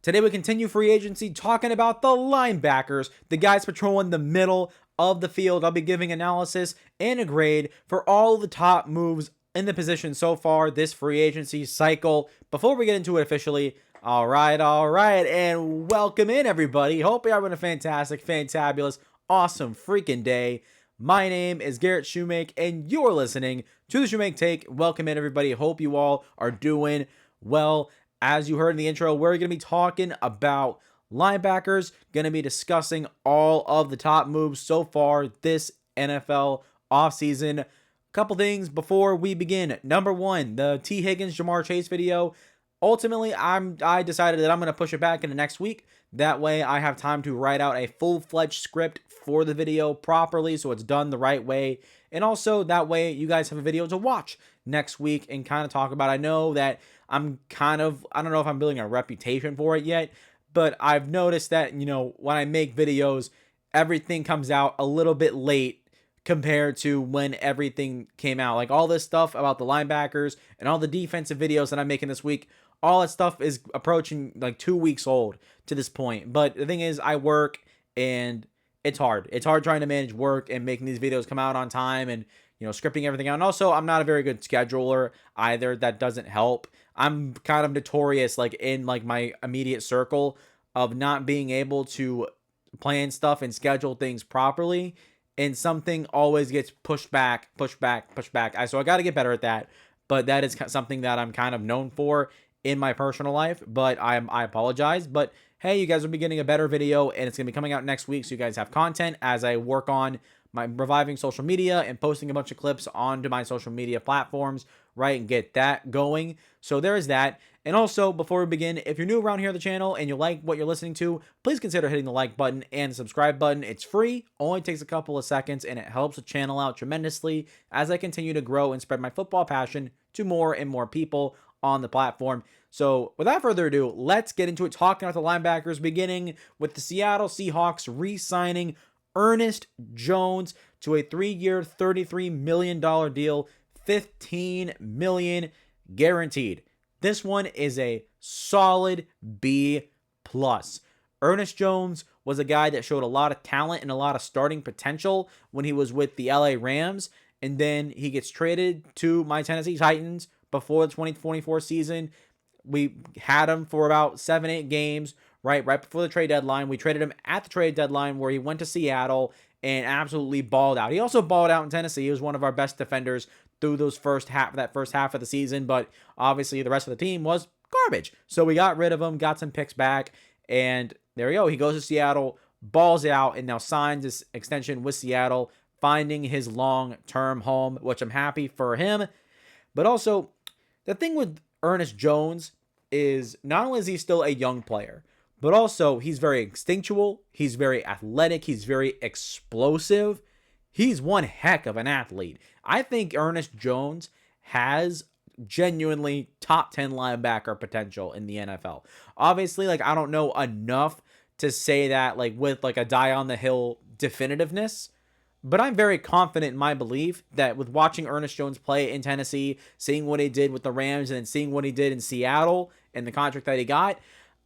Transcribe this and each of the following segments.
Today we continue free agency talking about the linebackers, the guys patrolling the middle of the field. I'll be giving analysis and a grade for all the top moves in the position so far this free agency cycle. Before we get into it officially, all right, and welcome in everybody. Hope you're having a fantastic, fantabulous, awesome freaking day. My name is Garrett Shumake, and you're listening to the Shumake Take. Welcome in everybody. Hope you all are doing well. As you heard in the intro, we're going to be talking about linebackers, going to be discussing all of the top moves so far this NFL offseason. A couple things before we begin. Number one, the T. Higgins, Jamar Chase video. Ultimately, I decided that I'm going to push it back into next week. That way, I have time to write out a full-fledged script for the video properly so it's done the right way. And also, that way, you guys have a video to watch next week and kind of talk about. I know that I don't know if I'm building a reputation for it yet, but I've noticed that, when I make videos, everything comes out a little bit late compared to when everything came out. Like all this stuff about the linebackers and all the defensive videos that I'm making this week, all that stuff is approaching like 2 weeks old to this point. But the thing is, I work and it's hard. It's hard trying to manage work and making these videos come out on time and, scripting everything out. And also, I'm not a very good scheduler either. That doesn't help. I'm kind of notorious, in my immediate circle of not being able to plan stuff and schedule things properly. And something always gets pushed back. So I got to get better at that. But that is something that I'm kind of known for in my personal life. But I apologize. But hey, you guys will be getting a better video, and it's going to be coming out next week. So you guys have content as I work on my reviving social media and posting a bunch of clips onto my social media platforms, right, and get that going. So there is that. And also, before we begin, if you're new around here on the channel and you like what you're listening to, please consider hitting the like button and the subscribe button. It's free, only takes a couple of seconds, and it helps the channel out tremendously as I continue to grow and spread my football passion to more and more people on the platform. So without further ado, let's get into it, talking about the linebackers, beginning with the Seattle Seahawks re-signing Ernest Jones to a 3-year, $33 million deal, $15 million guaranteed. This one is a solid B+. Ernest Jones was a guy that showed a lot of talent and a lot of starting potential when he was with the LA Rams, and then he gets traded to my Tennessee Titans before the 2024 season. We had him for about 7-8 games, right before the trade deadline. We traded him at the trade deadline where he went to Seattle and absolutely balled out. He also balled out in Tennessee. He was one of our best defenders through that first half of the season, but obviously the rest of the team was garbage. So we got rid of him, got some picks back, and there we go. He goes to Seattle, balls out, and now signs this extension with Seattle, finding his long-term home, which I'm happy for him. But also, the thing with Ernest Jones is not only is he still a young player, but also he's very instinctual, he's very athletic, he's very explosive. He's one heck of an athlete. I think Ernest Jones has genuinely top 10 linebacker potential in the NFL. Obviously, I don't know enough to say that with a die on the hill definitiveness, but I'm very confident in my belief that with watching Ernest Jones play in Tennessee, seeing what he did with the Rams, and then seeing what he did in Seattle and the contract that he got,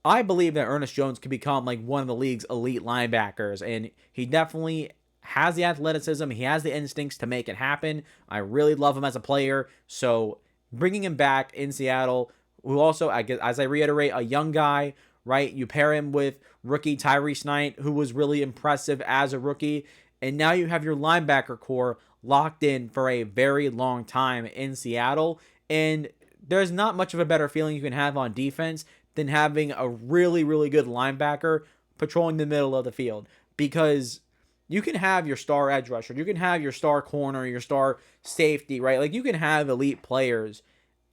I believe that Ernest Jones could become one of the league's elite linebackers, and he definitely has the athleticism, he has the instincts to make it happen. I really love him as a player, so bringing him back in Seattle, who also, I guess, as I reiterate, a young guy, right? You pair him with rookie Tyrese Knight, who was really impressive as a rookie, and now you have your linebacker core locked in for a very long time in Seattle, and there's not much of a better feeling you can have on defense than having a really, really good linebacker patrolling the middle of the field, because you can have your star edge rusher, you can have your star corner, your star safety, right? You can have elite players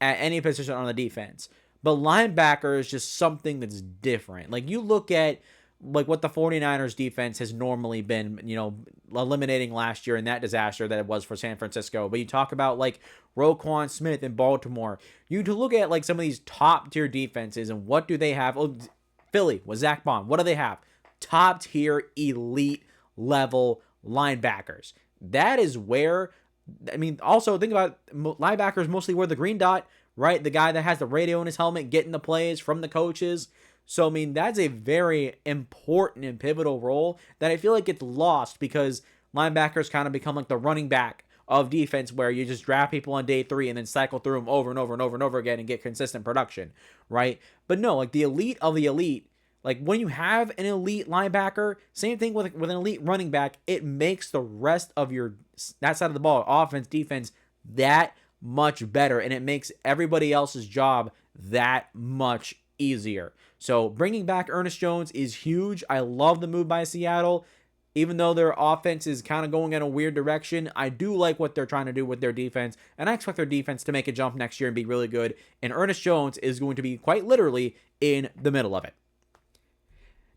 at any position on the defense, but linebacker is just something that's different. You look at what the 49ers defense has normally been, eliminating last year in that disaster that it was for San Francisco. But you talk about Roquan Smith in Baltimore. You to look at some of these top tier defenses and what do they have? Oh, Philly with Zach Bond. What do they have? Top tier elite level linebackers. That is where, also think about linebackers mostly wear the green dot, right? The guy that has the radio in his helmet getting the plays from the coaches. So, I mean, that's a very important and pivotal role that I feel like gets lost because linebackers kind of become like the running back of defense where you just draft people on day 3 and then cycle through them over and over and over and over again and get consistent production, right? But no, like the elite of the elite, like when you have an elite linebacker, same thing with an elite running back, it makes the rest of that side of the ball, offense, defense, that much better, and it makes everybody else's job that much easier. So bringing back Ernest Jones is huge. I love the move by Seattle. Even though their offense is kind of going in a weird direction, I do like what they're trying to do with their defense, and I expect their defense to make a jump next year and be really good, and Ernest Jones is going to be quite literally in the middle of it.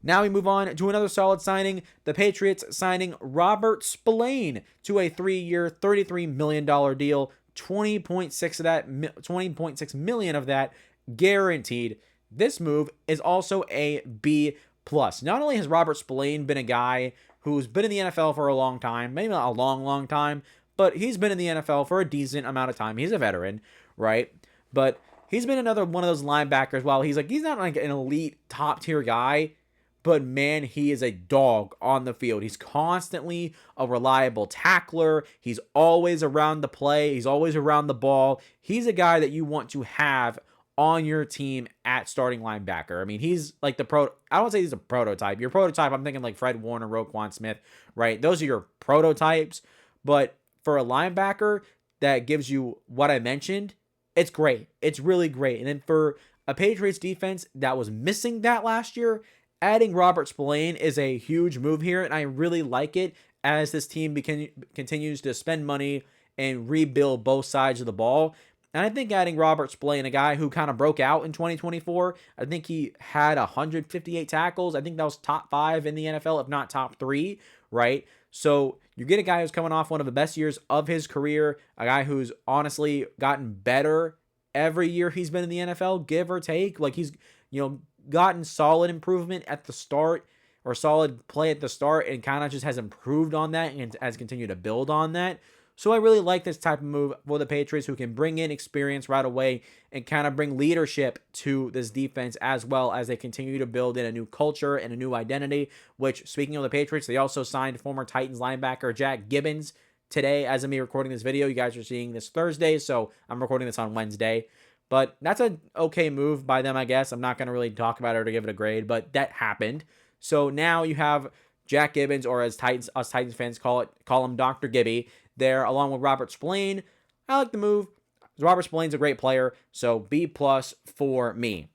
Now we move on to another solid signing. The Patriots signing Robert Spillane to a 3-year, $33 million deal. 20.6 million of that guaranteed. This move is also a B+. Not only has Robert Spillane been a guy who's been in the NFL for a long time, maybe not a long time, but he's been in the NFL for a decent amount of time. He's a veteran, right? But he's been another one of those linebackers. While he's not like an elite top tier guy, but man, he is a dog on the field. He's constantly a reliable tackler. He's always around the play. He's always around the ball. He's a guy that you want to have on your team at starting linebacker. I mean, he's like I don't say he's a prototype. Your prototype, I'm thinking like Fred Warner, Roquan Smith, right? Those are your prototypes. But for a linebacker that gives you what I mentioned, it's great. It's really great. And then for a Patriots defense that was missing that last year, adding Robert Spillane is a huge move here, and I really like it as this team continues to spend money and rebuild both sides of the ball. And I think adding Robert Spillane, a guy who kind of broke out in 2024, I think he had 158 tackles. I think that was top 5 in the NFL, if not top 3, right? So you get a guy who's coming off one of the best years of his career, a guy who's honestly gotten better every year he's been in the NFL, give or take. Like he's, gotten solid improvement at the start or solid play at the start and kind of just has improved on that and has continued to build on that. So I really like this type of move for the Patriots, who can bring in experience right away and kind of bring leadership to this defense, as well as they continue to build in a new culture and a new identity, which, speaking of the Patriots, they also signed former Titans linebacker Jack Gibbens today. As of me recording this video, you guys are seeing this Thursday, so I'm recording this on Wednesday. But that's an okay move by them, I guess. I'm not going to really talk about it or give it a grade, but that happened. So now you have Jack Gibbens, or as us Titans fans call him Dr. Gibby, there, along with Robert Spillane. I like the move. Robert Spillane's a great player, so B+ for me.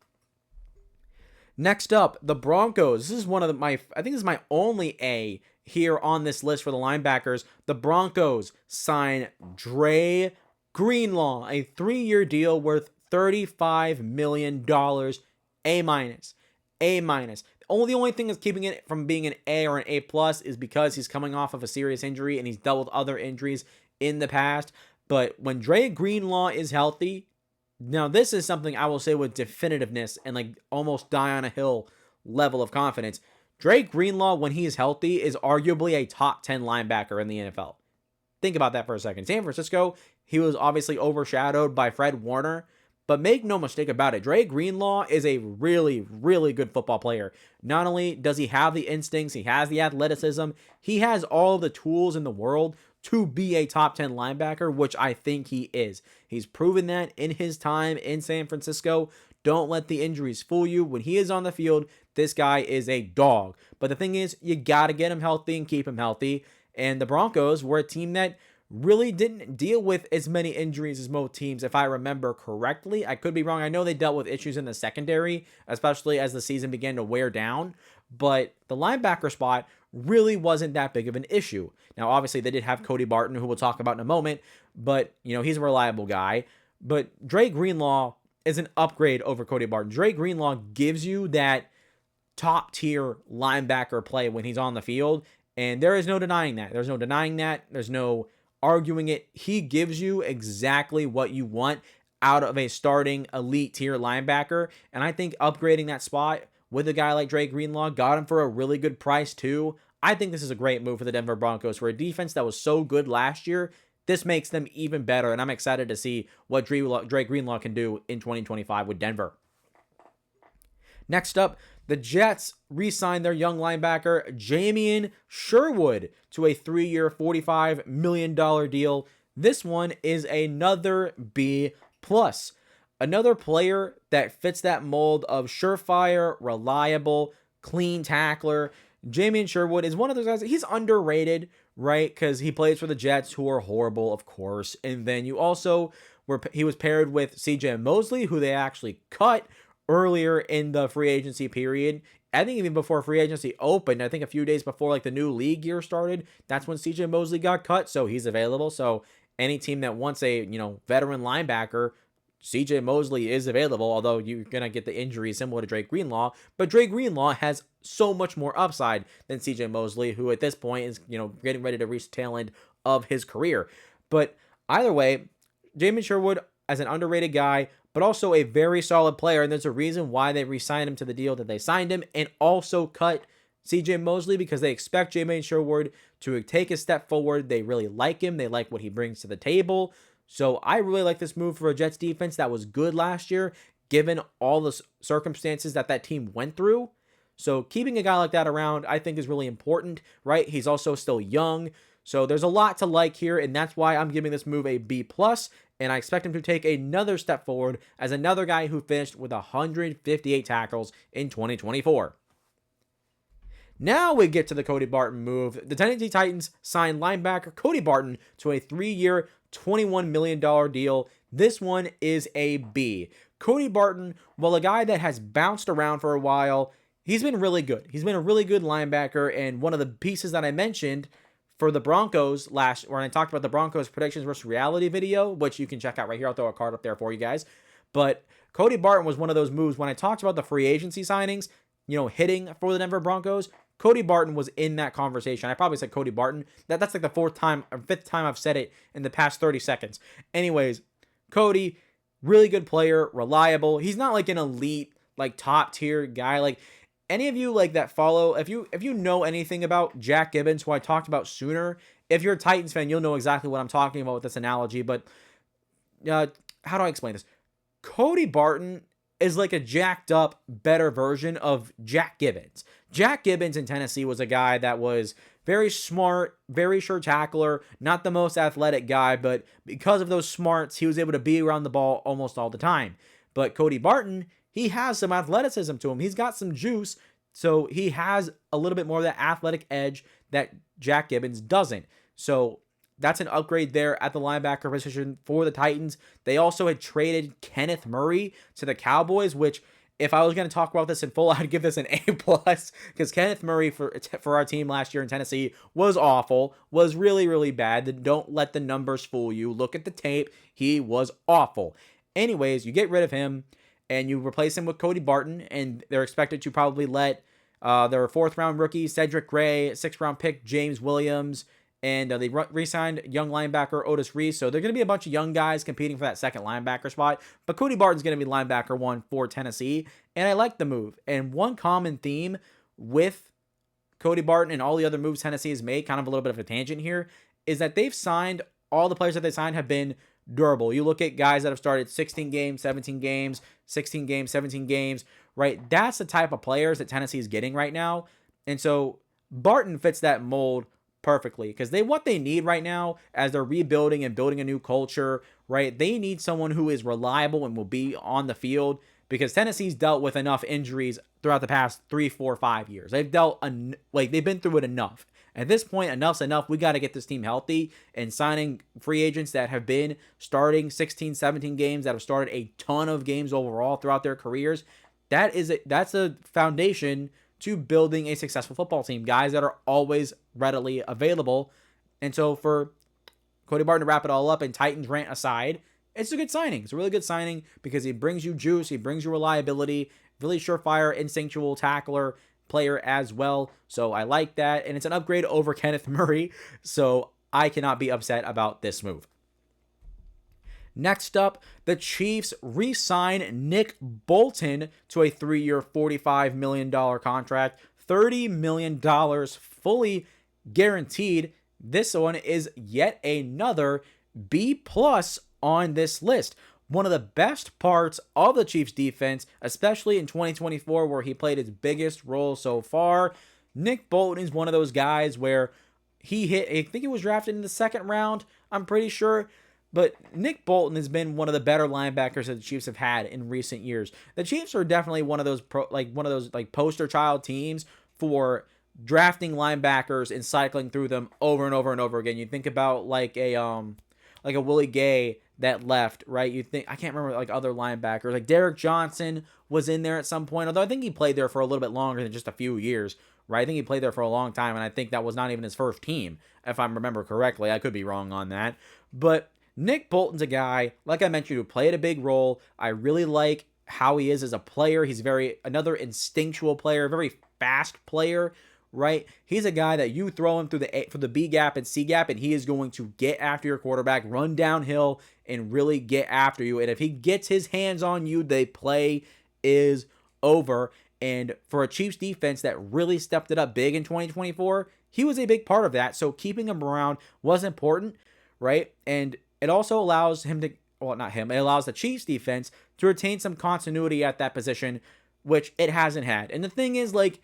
Next up, the Broncos. This is I think this is my only A here on this list for the linebackers. The Broncos sign Dre Greenlaw, a 3-year deal worth $35 million, A-. The only thing that's keeping it from being an A or an A+ is because he's coming off of a serious injury and he's dealt with other injuries in the past. But when Dre Greenlaw is healthy, now this is something I will say with definitiveness and like almost die on a hill level of confidence. Dre Greenlaw, when he is healthy, is arguably a top 10 linebacker in the NFL. Think about that for a second. San Francisco, he was obviously overshadowed by Fred Warner, but make no mistake about it, Dre Greenlaw is a really, really good football player. Not only does he have the instincts, he has the athleticism, he has all the tools in the world to be a top 10 linebacker, which I think he is. He's proven that in his time in San Francisco. Don't let the injuries fool you. When he is on the field, this guy is a dog. But the thing is, you got to get him healthy and keep him healthy. And the Broncos were a team that really didn't deal with as many injuries as most teams, if I remember correctly. I could be wrong. I know they dealt with issues in the secondary, especially as the season began to wear down. But the linebacker spot really wasn't that big of an issue. Now, obviously, they did have Cody Barton, who we'll talk about in a moment. But, he's a reliable guy. But Dre Greenlaw is an upgrade over Cody Barton. Dre Greenlaw gives you that top-tier linebacker play when he's on the field. And there is no denying that. There's no denying that. There's no arguing it. He gives you exactly what you want out of a starting elite tier linebacker. And I think upgrading that spot with a guy like Dre Greenlaw got him for a really good price too. I think this is a great move for the Denver Broncos. For a defense that was so good last year, this makes them even better. And I'm excited to see what Dre Greenlaw can do in 2025 with Denver. Next up, The Jets re-signed their young linebacker Jamien Sherwood to a 3-year, $45 million deal. This one is another B+. Another player that fits that mold of surefire, reliable, clean tackler. Jamien Sherwood is one of those guys. He's underrated, right? Because he plays for the Jets, who are horrible, of course. And then he was paired with CJ Mosley, who they actually cut earlier in the free agency period. I think even before free agency opened, I think a few days before like the new league year started, that's when CJ Mosley got cut. So he's available. So any team that wants a, veteran linebacker, CJ Mosley is available, although you're going to get the injury similar to Dre Greenlaw. But Dre Greenlaw has so much more upside than CJ Mosley, who at this point is, getting ready to reach the tail end of his career. But either way, Jamien Sherwood as an underrated guy, but also a very solid player. And there's a reason why they re-signed him to the deal that they signed him and also cut CJ Mosley, because they expect Jamien Sherwood to take a step forward. They really like him. They like what he brings to the table. So I really like this move for a Jets defense that was good last year, given all the circumstances that team went through. So keeping a guy like that around, I think, is really important, right? He's also still young. So there's a lot to like here, and that's why I'm giving this move a B+, and I expect him to take another step forward as another guy who finished with 158 tackles in 2024. Now we get to the Cody Barton move. The Tennessee Titans signed linebacker Cody Barton to a 3-year, $21 million deal. This one is a B. Cody Barton, while a guy that has bounced around for a while, he's been really good. He's been a really good linebacker, and one of the pieces that I mentioned for the Broncos when I talked about the Broncos predictions versus reality video, which you can check out right here. I'll throw a card up there for you guys. But Cody Barton was one of those moves when I talked about the free agency signings, hitting for the Denver Broncos. Cody Barton was in that conversation. I probably said Cody Barton. That's like the fifth time I've said it in the past 30 seconds. Anyways, Cody, really good player, reliable. He's not like an elite, like top tier guy. Like any of you like that follow, if you know anything about Jack Gibbons, who I talked about sooner, if you're a Titans fan, you'll know exactly what I'm talking about with this analogy. But how do I explain this? Cody Barton is like a jacked up, better version of Jack Gibbons. Jack Gibbons in Tennessee was a guy that was very smart, very sure tackler, not the most athletic guy, but because of those smarts, he was able to be around the ball almost all the time. But Cody Barton, he has some athleticism to him. He's got some juice, so he has a little bit more of that athletic edge that Jack Gibbons doesn't. So that's an upgrade there at the linebacker position for the Titans. They also had traded Kenneth Murray to the Cowboys, which if I was going to talk about this in full, I'd give this an A+, because Kenneth Murray for our team last year in Tennessee was awful, was really, really bad. Don't let the numbers fool you. Look at the tape. He was awful. Anyways, you get rid of him, and you replace him with Cody Barton, and they're expected to probably let their 4th-round rookie, Cedric Gray, 6th-round pick, James Williams, and they re-signed young linebacker Otis Reese. So they're going to be a bunch of young guys competing for that second linebacker spot. But Cody Barton's going to be linebacker 1 for Tennessee. And I like the move. And one common theme with Cody Barton and all the other moves Tennessee has made, kind of a little bit of a tangent here, is that they've signed, all the players that they signed have been durable. You look at guys that have started 16 games, 17 games, 16 games, 17 games, right? That's the type of players that Tennessee is getting right now. And so Barton fits that mold perfectly, because what they need right now as they're rebuilding and building a new culture, right? They need someone who is reliable and will be on the field, because Tennessee's dealt with enough injuries throughout the past 3, 4, 5 years. They've been through it enough. At this point, enough's enough. We got to get this team healthy, and signing free agents that have been starting 16, 17 games, that have started a ton of games overall throughout their careers. That's a foundation to building a successful football team. Guys that are always readily available. And so for Cody Barton to wrap it all up and Titans rant aside, it's a good signing. It's a really good signing because he brings you juice, he brings you reliability, really surefire, instinctual tackler player as well. So I like that. And it's an upgrade over Kenneth Murray. So I cannot be upset about this move. Next up, the Chiefs re-sign Nick Bolton to a 3-year, $45 million contract, $30 million fully guaranteed. This one is yet another B+ on this list. one of the best parts of the Chiefs defense, especially in 2024 where he played his biggest role so far. Nick Bolton is one of those guys where he hit, I think he was drafted in the second round, I'm pretty sure. But Nick Bolton has been one of the better linebackers that the Chiefs have had in recent years. The Chiefs are definitely one of those poster child teams for drafting linebackers and cycling through them over and over and over again. You think about like a Willie Gay that left, right? You think, I can't remember like other linebackers. Like Derrick Johnson was in there at some point, although I think he played there for a little bit longer than just a few years, right? I think he played there for a long time, and I think that was not even his first team, if I remember correctly. I could be wrong on that. But Nick Bolton's a guy, like I mentioned, who played a big role. I really like how he is as a player. He's another instinctual player, very fast player, right? He's a guy that you throw him through the B gap and C gap, and he is going to get after your quarterback, run downhill, and really get after you. And if he gets his hands on you, the play is over. And for a Chiefs defense that really stepped it up big in 2024, he was a big part of that. So keeping him around was important, right? And it also allows him to, well, not him, it allows the Chiefs defense to retain some continuity at that position, which it hasn't had. And the thing is, like,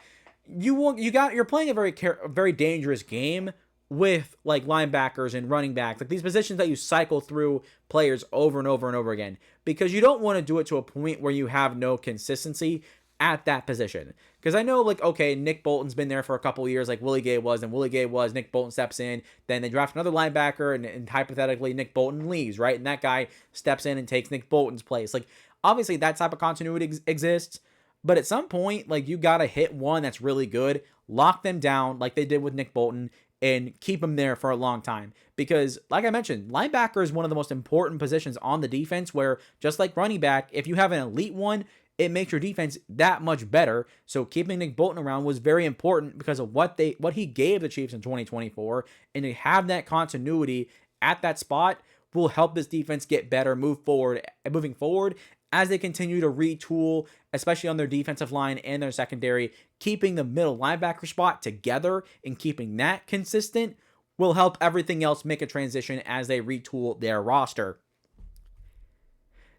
you're playing a very dangerous game with like linebackers and running backs, like these positions that you cycle through players over and over and over again, because you don't want to do it to a point where you have no consistency at that position. Because I know, like, okay, Nick Bolton's been there for a couple of years, like Willie Gay was, Nick Bolton steps in, then they draft another linebacker, and hypothetically Nick Bolton leaves, right? And that guy steps in and takes Nick Bolton's place. Like, obviously that type of continuity exists, but at some point, like, you gotta hit one that's really good, lock them down like they did with Nick Bolton, and keep them there for a long time. Because, like I mentioned, linebacker is one of the most important positions on the defense, where, just like running back, if you have an elite one, it makes your defense that much better. So keeping Nick Bolton around was very important because of what he gave the Chiefs in 2024, and to have that continuity at that spot will help this defense get better moving forward as they continue to retool, especially on their defensive line and their secondary. Keeping the middle linebacker spot together and keeping that consistent will help everything else make a transition as they retool their roster.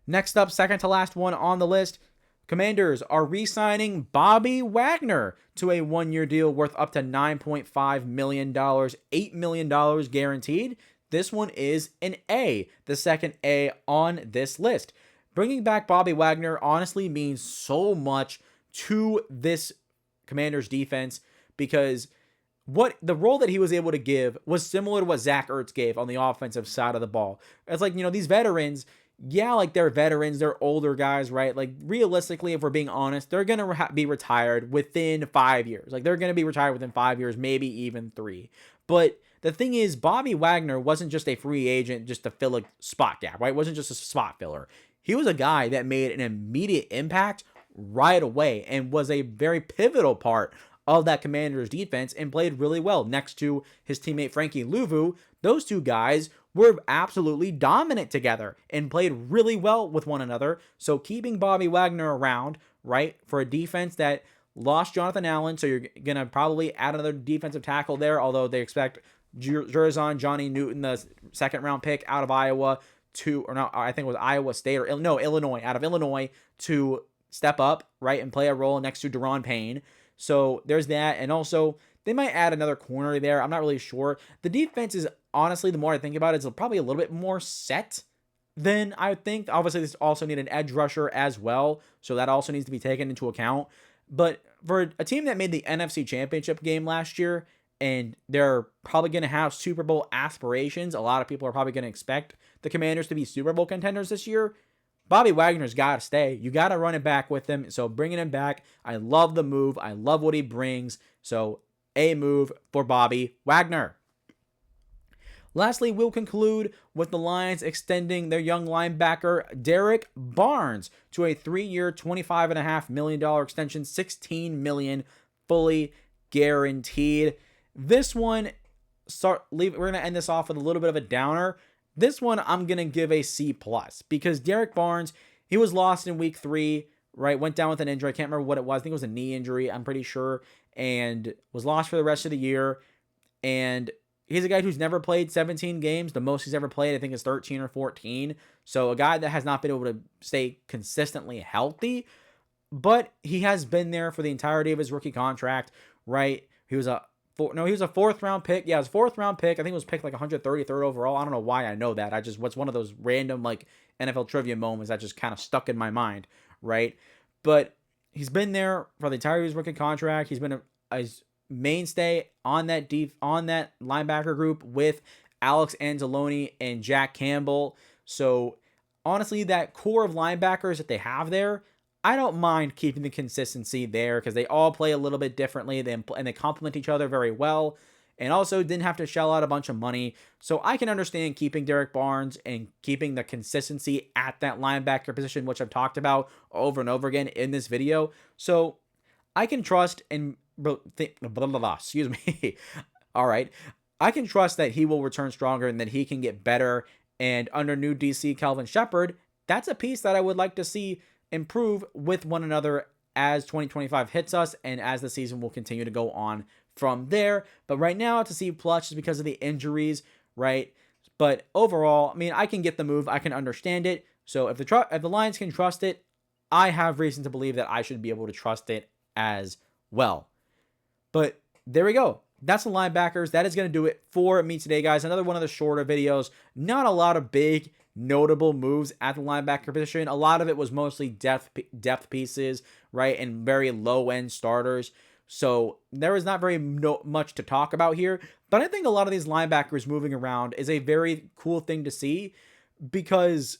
Next up, second to last one on the list, Commanders are re-signing Bobby Wagner to a one-year deal worth up to $9.5 million, $8 million guaranteed. This one is an A, the second A on this list. Bringing back Bobby Wagner honestly means so much to this Commanders defense, because what the role that he was able to give was similar to what Zach Ertz gave on the offensive side of the ball. It's like, these veterans, yeah, like they're veterans, they're older guys, right? Like realistically, if we're being honest, they're going to be retired within 5 years. Like they're going to be retired within 5 years, maybe even 3. But the thing is, Bobby Wagner wasn't just a free agent just to fill a spot gap, right? It wasn't just a spot filler. He was a guy that made an immediate impact right away and was a very pivotal part of that Commanders defense and played really well next to his teammate Frankie Louvu. Those two guys were absolutely dominant together and played really well with one another. So keeping Bobby Wagner around, right, for a defense that lost Jonathan Allen, so you're going to probably add another defensive tackle there, although they expect Jerzon Johnny Newton, the second round pick out of Iowa, I think it was Iowa State Illinois, out of Illinois, to step up, right, and play a role next to Daron Payne. So there's that. And also, they might add another corner there. I'm not really sure. The defense is, honestly, the more I think about it, it's probably a little bit more set than I think. Obviously, they also need an edge rusher as well, so that also needs to be taken into account. But for a team that made the NFC Championship game last year, and they're probably going to have Super Bowl aspirations, a lot of people are probably going to expect the Commanders to be Super Bowl contenders this year. Bobby Wagner's got to stay. You got to run it back with him. So bringing him back, I love the move. I love what he brings. So a move for Bobby Wagner. Lastly, we'll conclude with the Lions extending their young linebacker Derrick Barnes to a 3-year, $25.5 million extension, $16 million fully guaranteed. This one, we're going to end this off with a little bit of a downer. This one I'm going to give a C+, because Derrick Barnes, he was lost in week 3, right? Went down with an injury. I can't remember what it was. I think it was a knee injury, I'm pretty sure, and was lost for the rest of the year. And he's a guy who's never played 17 games. The most he's ever played, I think, is 13 or 14. So a guy that has not been able to stay consistently healthy, but he has been there for the entirety of his rookie contract, right? He was a fourth round pick. Yeah, it was fourth round pick. I think it was picked like 133rd overall. I don't know why I know that. What's one of those random like NFL trivia moments that just kind of stuck in my mind, right? But he's been there for the entirety of his rookie contract. He's been a mainstay on that linebacker group with Alex Anzalone and Jack Campbell. So honestly, that core of linebackers that they have there, I don't mind keeping the consistency there because they all play a little bit differently and they complement each other very well. And also didn't have to shell out a bunch of money. So I can understand keeping Derrick Barnes and keeping the consistency at that linebacker position, which I've talked about over and over again in this video. So I can trust and excuse me. All right. I can trust that he will return stronger and that he can get better. And under new DC Kelvin Shepherd, that's a piece that I would like to see improve with one another as 2025 hits us and as the season will continue to go on from there. But right now, to see plus is because of the injuries, right? But overall, I mean, I can get the move. I can understand it. So if the Lions can trust it, I have reason to believe that I should be able to trust it as well. But there we go. That's the linebackers. That is going to do it for me today, guys. Another one of the shorter videos. Not a lot of big notable moves at the linebacker position. A lot of it was mostly depth pieces, right, and very low-end starters. So there is not very much to talk about here. But I think a lot of these linebackers moving around is a very cool thing to see because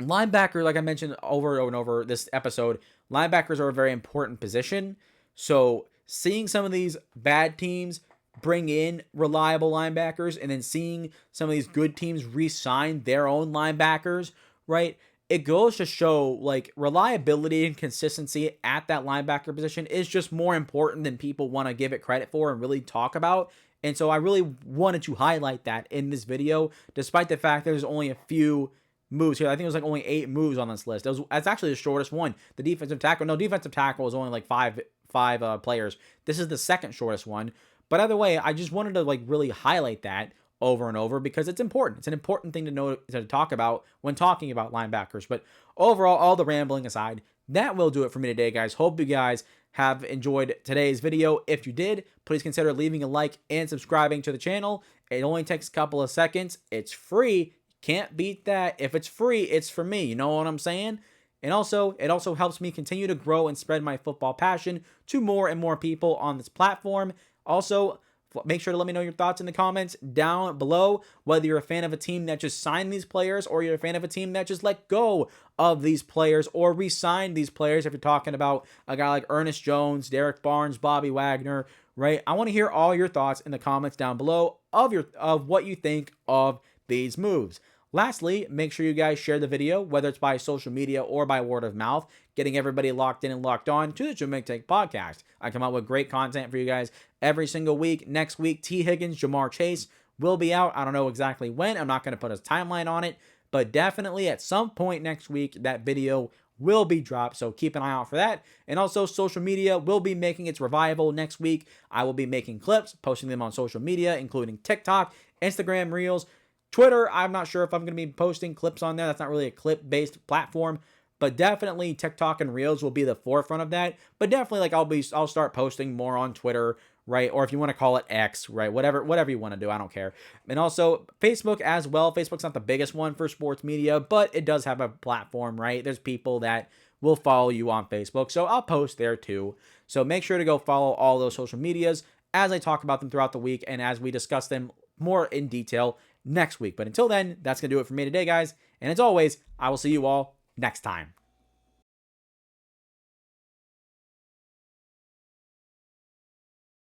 linebacker, like I mentioned over and over this episode, linebackers are a very important position. So seeing some of these bad teams bring in reliable linebackers and then seeing some of these good teams re-sign their own linebackers, right? It goes to show like reliability and consistency at that linebacker position is just more important than people want to give it credit for and really talk about. And so I really wanted to highlight that in this video, despite the fact there's only a few moves here. I think it was like only 8 moves on this list. That's actually the shortest one. The defensive tackle is only like five players. This is the second shortest one. But either way, I just wanted to like really highlight that over and over because it's important. It's an important thing to know to talk about when talking about linebackers. But overall, all the rambling aside, that will do it for me today, guys. Hope you guys have enjoyed today's video. If you did, please consider leaving a like and subscribing to the channel. It only takes a couple of seconds. It's free. Can't beat that. If it's free, it's for me. You know what I'm saying? And also, it also helps me continue to grow and spread my football passion to more and more people on this platform. Also, make sure to let me know your thoughts in the comments down below, whether you're a fan of a team that just signed these players or you're a fan of a team that just let go of these players or re-signed these players. If you're talking about a guy like Ernest Jones, Derrick Barnes, Bobby Wagner, right? I want to hear all your thoughts in the comments down below of what you think of these moves. Lastly, make sure you guys share the video, whether it's by social media or by word of mouth, getting everybody locked in and locked on to the Shumake podcast. I come out with great content for you guys every single week. Next week, T. Higgins, Jamar Chase will be out. I don't know exactly when. I'm not going to put a timeline on it, but definitely at some point next week, that video will be dropped, so keep an eye out for that. And also, social media will be making its revival next week. I will be making clips, posting them on social media, including TikTok, Instagram Reels, Twitter. I'm not sure if I'm going to be posting clips on there. That's not really a clip-based platform, but definitely TikTok and Reels will be the forefront of that. But definitely, like I'll start posting more on Twitter, right? Or if you want to call it X, right? Whatever you want to do, I don't care. And also Facebook as well. Facebook's not the biggest one for sports media, but it does have a platform, right? There's people that will follow you on Facebook, so I'll post there too. So make sure to go follow all those social medias as I talk about them throughout the week and as we discuss them more in detail next week. But until then, that's going to do it for me today, guys. And as always, I will see you all next time.